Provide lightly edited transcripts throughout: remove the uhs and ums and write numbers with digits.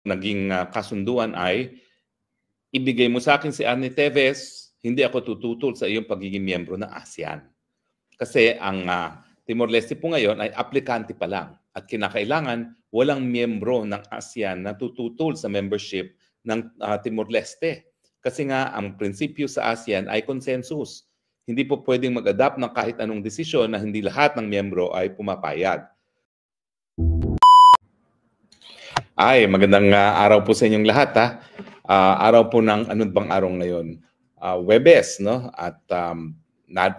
naging kasunduan ay ibigay mo sa akin si Arnie Teves, hindi ako tututol sa iyong pagiging miyembro ng ASEAN. Kasi ang Timor-Leste po ngayon ay aplikante pa lang at kinakailangan walang miyembro ng ASEAN na tututol sa membership ng Timor-Leste. Kasi nga ang prinsipyo sa ASEAN ay consensus. Hindi po pwedeng mag-adapt ng kahit anong desisyon na hindi lahat ng miyembro ay pumapayag. Ay, magandang araw po sa inyong lahat ha. Araw po ng ano bang araw ngayon? Webes, no? At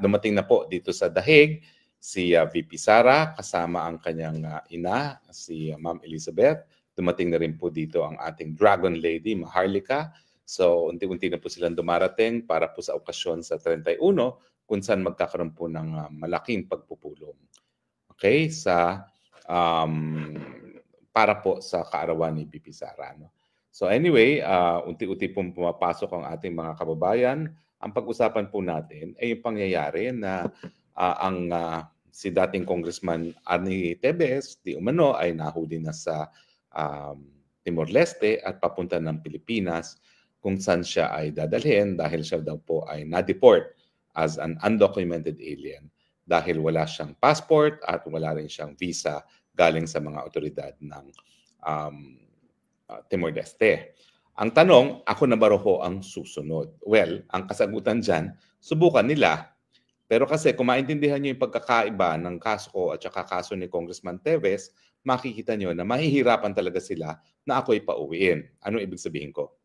dumating na po dito sa Dahig si VP Sara kasama ang kanyang ina, si Ma'am Elizabeth. Dumating na rin po dito ang ating Dragon Lady, Maharlika. So, unti-unti na po silang dumarating para po sa okasyon sa 31 kung saan magkakaroon po ng malaking pagpupulong. Okay? Para po sa kaarawan ni VP Sara. No? So anyway, unti-unti pong pumapasok ang ating mga kababayan. Ang pag-usapan po natin ay yung pangyayari na si dating Congressman Arnie Teves di umano ay nahuli na sa Timor-Leste at papunta ng Pilipinas kung saan siya ay dadalhin dahil siya daw po ay na-deport as an undocumented alien dahil wala siyang passport at wala rin siyang visa galing sa mga otoridad ng Timor-Leste. Ang tanong, ako na ba ho ang susunod? Well, ang kasagutan dyan, subukan nila. Pero kasi kung maintindihan nyo yung pagkakaiba ng kaso ko at saka kaso ni Congressman Teves, makikita nyo na mahihirapan talaga sila na ako'y pauwiin. Ano ibig sabihin ko?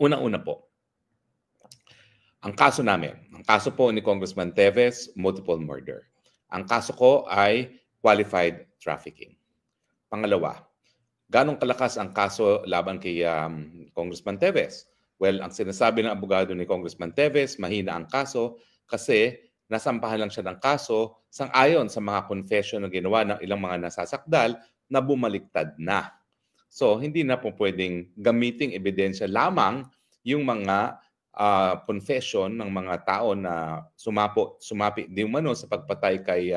Una-una po, ang kaso namin, ang kaso po ni Congressman Teves, multiple murder. Ang kaso ko ay qualified trafficking. Pangalawa, ganong kalakas ang kaso laban kay Congressman Teves? Well, ang sinasabi ng abogado ni Congressman Teves, mahina ang kaso kasi nasampahan lang siya ng kaso sang-ayon sa mga confession na ginawa ng ilang mga nasasakdal na bumaliktad na. So, hindi na po pwedeng gamiting ebidensya lamang yung mga confession ng mga tao na sumapi di umano sa pagpatay kay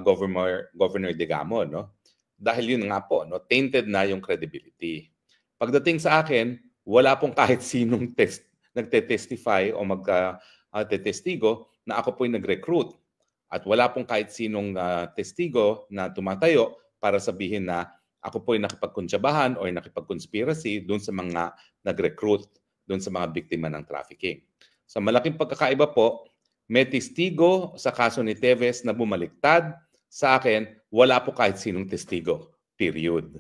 Governor Digamo, no? Dahil yun nga po, no, tainted na yung credibility. Pagdating sa akin, wala pong kahit sinong nagte-testify o magtetestigo na ako po'y nag-recruit. At wala pong kahit sinong testigo na tumatayo para sabihin na ako po'y nakipagkuntsabahan o nakipagconspiracy doon sa mga nag-recruit, doon sa mga biktima ng trafficking. So malaking pagkakaiba po, may testigo sa kaso ni Teves na bumaliktad. Sa akin, wala po kahit sinong testigo. Period.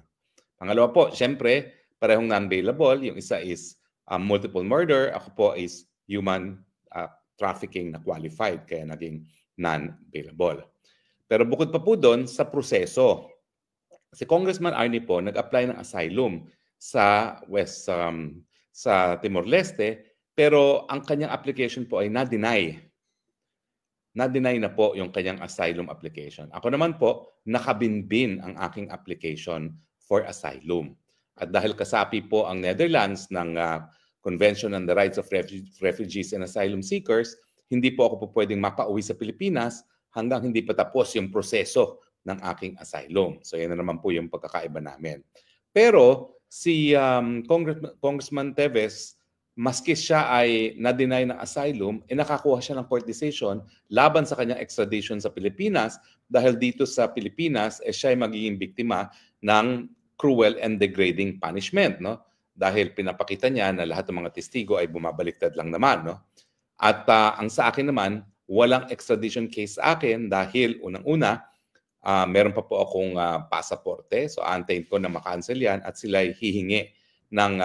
Pangalawa po, syempre, parehong non-bailable. Yung isa is multiple murder. Ako po is human trafficking na qualified, kaya naging non-bailable. Pero bukod pa po doon, sa proseso, si Congressman Arnie po nag-apply ng asylum sa sa Timor-Leste, pero ang kanyang application po ay na-deny. Na-deny na po yung kanyang asylum application. Ako naman po, nakabinbin ang aking application for asylum. At dahil kasapi po ang Netherlands ng Convention on the Rights of Refugees and Asylum Seekers, hindi po ako po pwedeng mapauwi sa Pilipinas hanggang hindi pa tapos yung proseso ng aking asylum. So yan na naman po yung pagkakaiba namin. Pero si Congressman Teves, maski siya ay na-deny ng asylum, nakakuha siya ng court decision laban sa kanyang extradition sa Pilipinas dahil dito sa Pilipinas siya ay magiging biktima ng cruel and degrading punishment, no? Dahil pinapakita niya na lahat ng mga testigo ay bumabaliktad lang naman, no? At ang sa akin naman, walang extradition case sa akin dahil unang-una, meron pa po akong pasaporte, so antayin ko na makancel yan at sila ay hihingi ng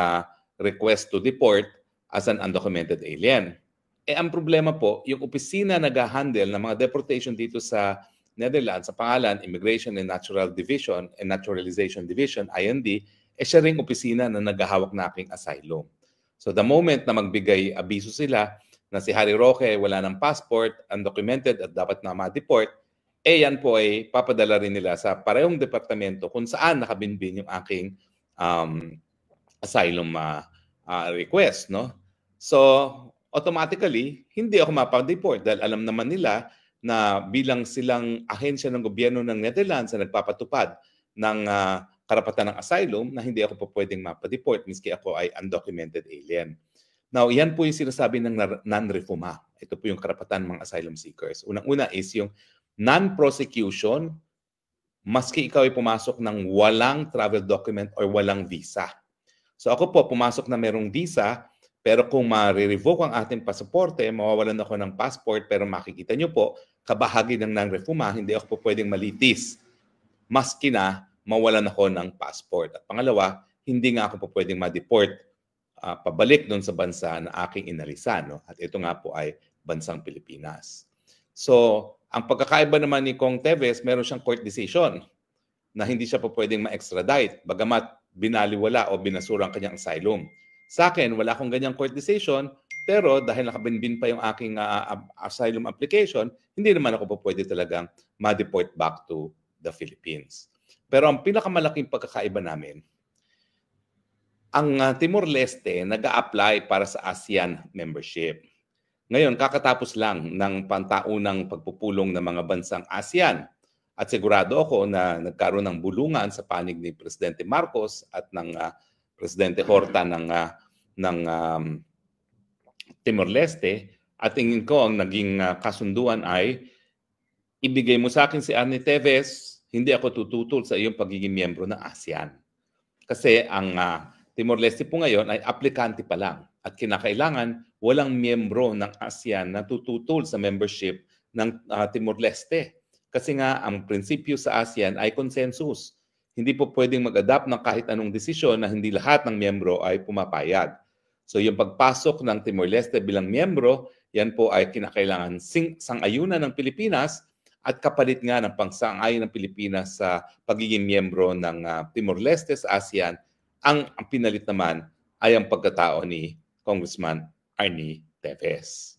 request to deport as an undocumented alien. Ang problema po, yung opisina nag-handle ng mga deportation dito sa Netherlands, sa pangalan Immigration and Natural Division and Naturalization Division, IND, siya ring opisina na naghahawak na aking asylum. So the moment na magbigay abiso sila na si Harry Roque wala ng passport, undocumented at dapat na ma-deport, yan po ay papadala rin nila sa parehong departamento kung saan nakabinbin yung aking asylum request, no? So, automatically, hindi ako mapag-deport dahil alam naman nila na bilang silang ahensya ng gobyerno ng Netherlands na nagpapatupad ng karapatan ng asylum na hindi ako po pwedeng mapadeport miski ako ay undocumented alien. Now, yan po yung sinasabi ng non-refuma. Ito po yung karapatan ng mga asylum seekers. Unang-una is yung non-prosecution maski ikaw ay pumasok ng walang travel document or walang visa. So ako po, pumasok na merong visa, pero kung ma-revoke ang ating pasaporte, mawawalan ako ng passport, pero makikita nyo po, kabahagi ng non-refuma, hindi ako po pwedeng malitis. Maski na mawalan ako ng passport. At pangalawa, hindi nga ako po pwedeng ma-deport pabalik doon sa bansa na aking inalisan. No? At ito nga po ay bansang Pilipinas. So, ang pagkakaiba naman ni Kong Teves, meron siyang court decision na hindi siya po pwedeng ma-extradite, bagamat binaliwala o binasura ang kanyang asylum. Sa akin, wala akong ganyang court decision, pero dahil nakabinbin pa yung aking asylum application, hindi naman ako po pwede talagang ma-deport back to the Philippines. Pero ang pinakamalaking pagkakaiba namin, ang Timor-Leste nag-a-apply para sa ASEAN membership. Ngayon, kakatapos lang ng pantaunang pagpupulong ng mga bansang ASEAN. At sigurado ako na nagkaroon ng bulungan sa panig ni Presidente Marcos at ng Presidente Horta ng Timor-Leste. At tingin ko ang naging kasunduan ay ibigay mo sa akin si Arnie Teves, hindi ako tututol sa iyong pagiging miyembro ng ASEAN. Kasi ang Timor-Leste po ngayon ay aplikante pa lang at kinakailangan walang miyembro ng ASEAN na tututol sa membership ng Timor-Leste. Kasi nga ang prinsipyo sa ASEAN ay consensus. Hindi po pwedeng mag-adapt ng kahit anong desisyon na hindi lahat ng miyembro ay pumapayag. So yung pagpasok ng Timor-Leste bilang miyembro, yan po ay kinakailangan sang-ayunan ng Pilipinas at kapalit nga ng pangsang-ayon ng Pilipinas sa pagiging miyembro ng Timor-Leste sa ASEAN. Ang pinalit naman ay ang pagkatao ni Congressman Arnie Teves.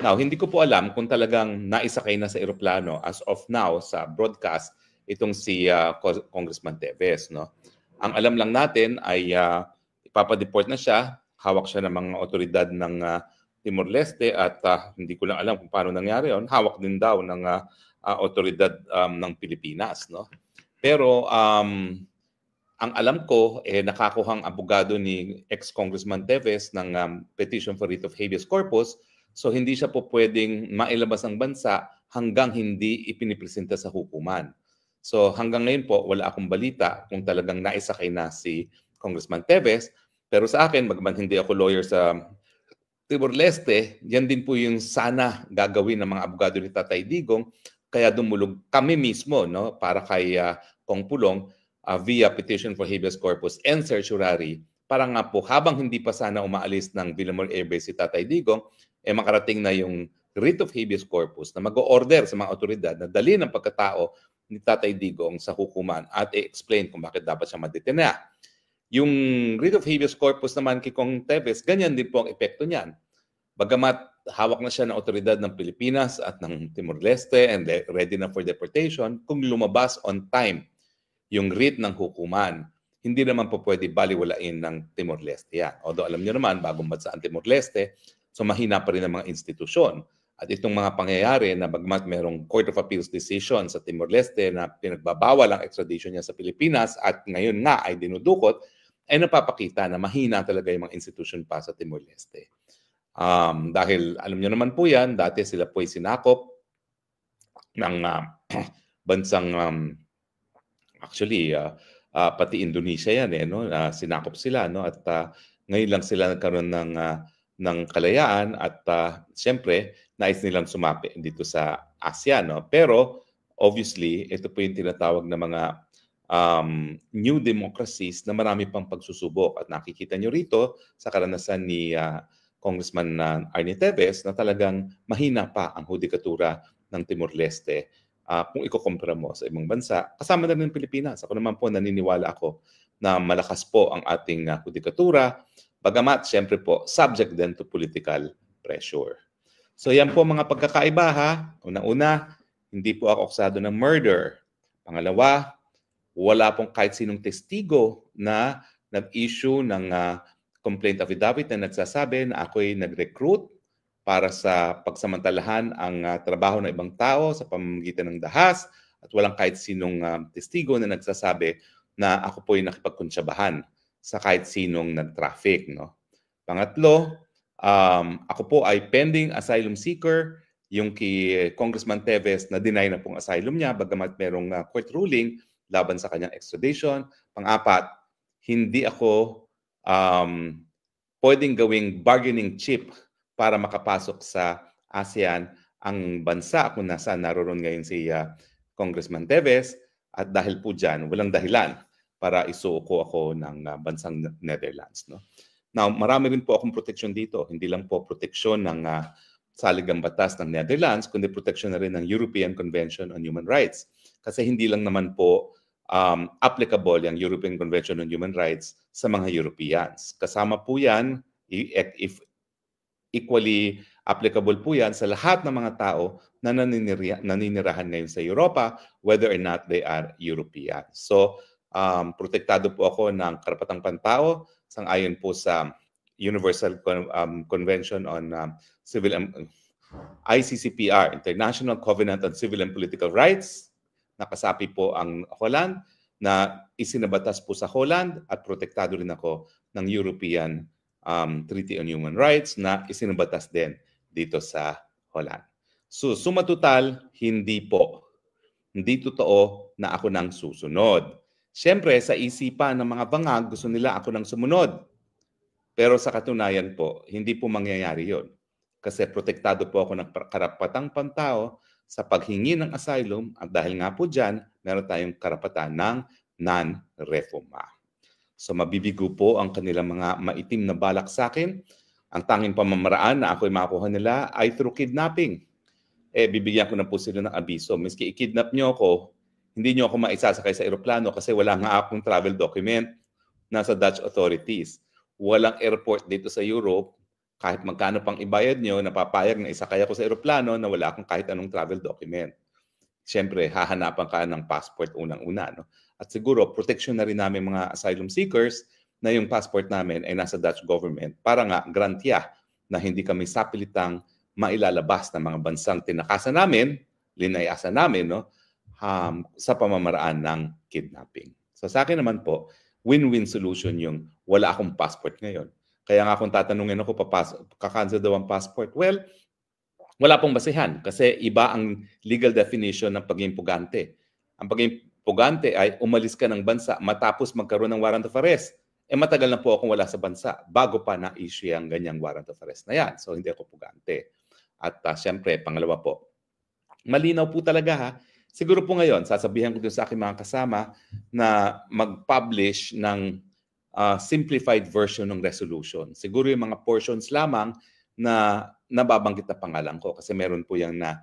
Now, hindi ko po alam kung talagang naisakay na sa eroplano as of now sa broadcast itong si Congressman Teves. No? Ang alam lang natin ay ipapadeport na siya, hawak siya ng mga otoridad ng Timor-Leste at hindi ko lang alam kung paano nangyari yun. Hawak din daw ng otoridad ng Pilipinas. No? Pero ang alam ko, nakakuhang abogado ni ex-Congressman Teves ng petition for writ of habeas corpus. So hindi siya po pwedeng mailabas ang bansa hanggang hindi ipinipresenta sa hukuman. So hanggang ngayon po, wala akong balita kung talagang naisakay na si Congressman Teves. Pero sa akin, bagaman hindi ako lawyer sa Timor-Leste, yan din po yung sana gagawin ng mga abogado ni Tatay Digong. Kaya dumulog kami mismo para kay Kong Pulong via petition for habeas corpus and certiorari para nga po habang hindi pa sana umaalis ng Villamor Air Base si Tatay Digong, makarating na yung writ of habeas corpus na mag-o-order sa mga otoridad na dali ng pagkatao ni Tatay Digong sa hukuman at i-explain kung bakit dapat siya madetena. Yung writ of habeas corpus naman kay Kong Teves, ganyan din po ang epekto niyan. Bagamat hawak na siya ng otoridad ng Pilipinas at ng Timor-Leste and ready na for deportation, kung lumabas on time yung writ ng hukuman, hindi naman po pwede baliwalain ng Timor-Leste yan. Although alam niyo naman, bagong bansa ang Timor-Leste, so mahina pa rin ang mga institusyon. At itong mga pangyayari na bagmat merong Court of Appeals decision sa Timor-Leste na pinagbabawal ang extradition niya sa Pilipinas at ngayon nga ay dinudukot, ay napapakita na mahina talaga yung mga institusyon pa sa Timor-Leste. Dahil alam niyo naman po yan, dati sila po ay sinakop ng bansang actually, pati Indonesia yan sinakop sila at ngayon lang sila nagkaroon ng kalayaan at siyempre nais nilang sumapi dito sa ASEAN. Pero obviously, ito po yung tinatawag na mga new democracies na marami pang pagsusubok at nakikita nyo rito sa karanasan ni Congressman Arnie Teves na talagang mahina pa ang hudikatura ng Timor-Leste. Kung ikukumpara mo sa ibang bansa, kasama na rin ng Pilipinas. Ako naman po, naniniwala ako na malakas po ang ating hudikatura, bagamat siyempre po, subject din to political pressure. So yan po mga pagkakaiba ha. Una-una, hindi po ako akusado ng murder. Pangalawa, wala pong kahit sinong testigo na nag-issue ng complaint affidavit na nagsasabi na ako'y nag-recruit para sa pagsamantalahan ang trabaho ng ibang tao sa pamamagitan ng dahas at walang kahit sinong testigo na nagsasabi na ako po ay nakipagkuntsabahan sa kahit sinong nag-traffic, no? Pangatlo, ako po ay pending asylum seeker. Yung kay Congressman Teves na deny na pong asylum niya bagamat merong court ruling laban sa kanyang extradition. Pang-apat, hindi ako pwedeng gawing bargaining chip para makapasok sa ASEAN ang bansa kung nasaan naroon ngayon si Congressman Teves. At dahil po dyan, walang dahilan para isuko ako ng bansang Netherlands. No? Now, marami rin po akong proteksyon dito. Hindi lang po proteksyon ng saligang batas ng Netherlands, kundi proteksyon na rin ng European Convention on Human Rights. Kasi hindi lang naman po applicable yung European Convention on Human Rights sa mga Europeans. Kasama po yan, if equally applicable po yan sa lahat ng mga tao na naninirahan ngayon sa Europa, whether or not they are European. So, protektado po ako ng karapatang pantao sang-ayon po sa Universal Convention on Civil ICCPR, International Covenant on Civil and Political Rights. Nakasapi po ang Holland na isinabatas po sa Holland at protektado rin ako ng European Treaty on Human Rights na isinabatas din dito sa Holland. So, suma total, hindi po. Hindi totoo na ako nang susunod. Siyempre, sa isipan ng mga bangag, gusto nila ako nang sumunod. Pero sa katunayan po, hindi po mangyayari yon. Kasi protektado po ako ng karapatang pantao sa paghingi ng asylum at dahil nga po dyan, meron tayong karapatan ng non-refoulement. So mabibigo po ang kanilang mga maitim na balak sa akin. Ang tanging pamamaraan na ako'y makuha nila ay through kidnapping. Bibigyan ko na po sila ng abiso. Miski i-kidnap nyo ako, hindi nyo ako maisasakay sa eroplano kasi wala nga akong travel document nasa Dutch authorities. Walang airport dito sa Europe. Kahit magkano pang ibayad nyo, napapayag na isakay ako sa eroplano na wala akong kahit anong travel document. Siyempre, hahanapan ka ng passport unang-una. No? At siguro, protection na rin namin mga asylum seekers na yung passport namin ay nasa Dutch government para nga garantiya na hindi kami sapilitang mailalabas ng mga bansang tinakasan namin, linayasan namin, no? Sa pamamaraan ng kidnapping. So sa akin naman po, win-win solution yung wala akong passport ngayon. Kaya nga kung tatanungin ako, kakancel daw ang passport, well, wala pong basihan kasi iba ang legal definition ng pagiging pugante. Ang pagiging pugante ay umalis ka ng bansa matapos magkaroon ng warrant of arrest. Matagal na po akong wala sa bansa bago pa na-issue ang ganyang warrant of arrest na yan. So hindi ako pugante. At siyempre, pangalawa po, malinaw po talaga ha. Siguro po ngayon, sasabihan ko din sa aking mga kasama na mag-publish ng simplified version ng resolution. Siguro yung mga portions lamang na nababanggit na pangalan ko kasi meron po yung na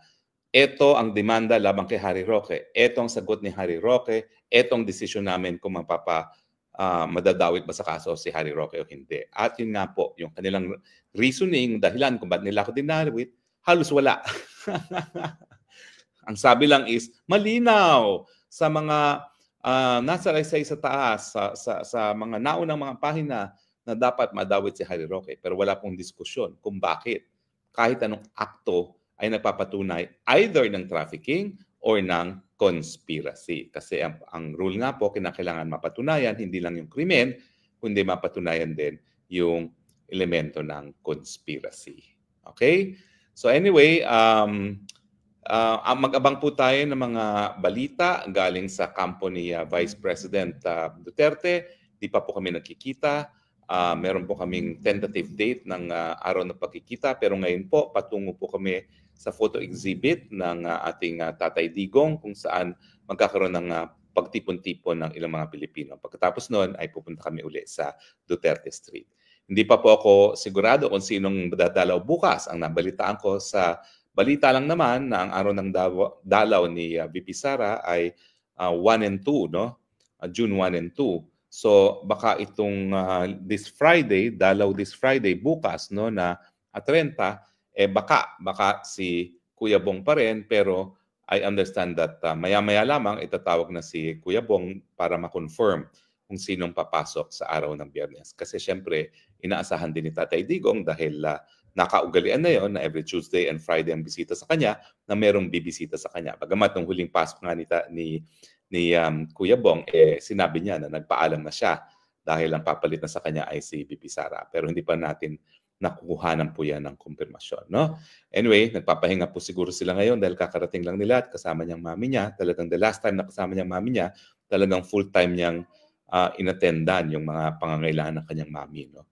ito ang demanda labang kay Harry Roque, ito ang sagot ni Harry Roque, ito ang desisyon namin kung madadawit ba sa kaso si Harry Roque o hindi. At yun nga po, yung kanilang reasoning, dahilan kung ba't nila ako dinawit, halos wala. Ang sabi lang is, malinaw sa mga nasa laysay sa taas, sa mga naunang mga pahina na dapat madawit si Harry Roque. Pero wala pong diskusyon kung bakit kahit anong akto ay nagpapatunay either ng trafficking or ng conspiracy. Kasi ang rule nga po, kinakailangan mapatunayan, hindi lang yung krimen, kundi mapatunayan din yung elemento ng conspiracy. Okay? So anyway, mag-abang po tayo ng mga balita galing sa kampo ni Vice President Duterte. Di pa po kami nagkikita. Meron po kaming tentative date ng araw na pagkikita. Pero ngayon po, patungo po kami sa photo exhibit ng ating Tatay Digong kung saan magkakaroon ng pagtipon-tipon ng ilang mga Pilipino. Pagkatapos noon ay pupunta kami uli sa Duterte Street. Hindi pa po ako sigurado kung sinong dadalaw bukas. Ang nabalitaan ko sa balita lang naman na ang araw ng dalaw ni VP Sara ay 1 and 2, no? June 1 and 2. So baka itong this Friday, dalaw this Friday bukas, no, na 30, baka si Kuya Bong pa rin, pero I understand that maya-maya lamang itatawag na si Kuya Bong para ma-confirm kung sinong papasok sa araw ng Biyernes. Kasi syempre, inaasahan din ni Tatay Digong dahil nakaugalian na yon na every Tuesday and Friday ang bisita sa kanya, na merong bibisita sa kanya. Bagamat nung huling pasok nga ni ni Kuya Bong, sinabi niya na nagpaalam na siya dahil ang papalit na sa kanya ay si VP Sara. Pero hindi pa natin nakukuhanan po yan ng kumpirmasyon. No? Anyway, nagpapahinga po siguro sila ngayon dahil kakarating lang nila at kasama niyang mami niya. Talagang the last time na kasama niyang mami niya, talagang full-time niyang inattendan yung mga pangangailangan ng kanyang mami. No?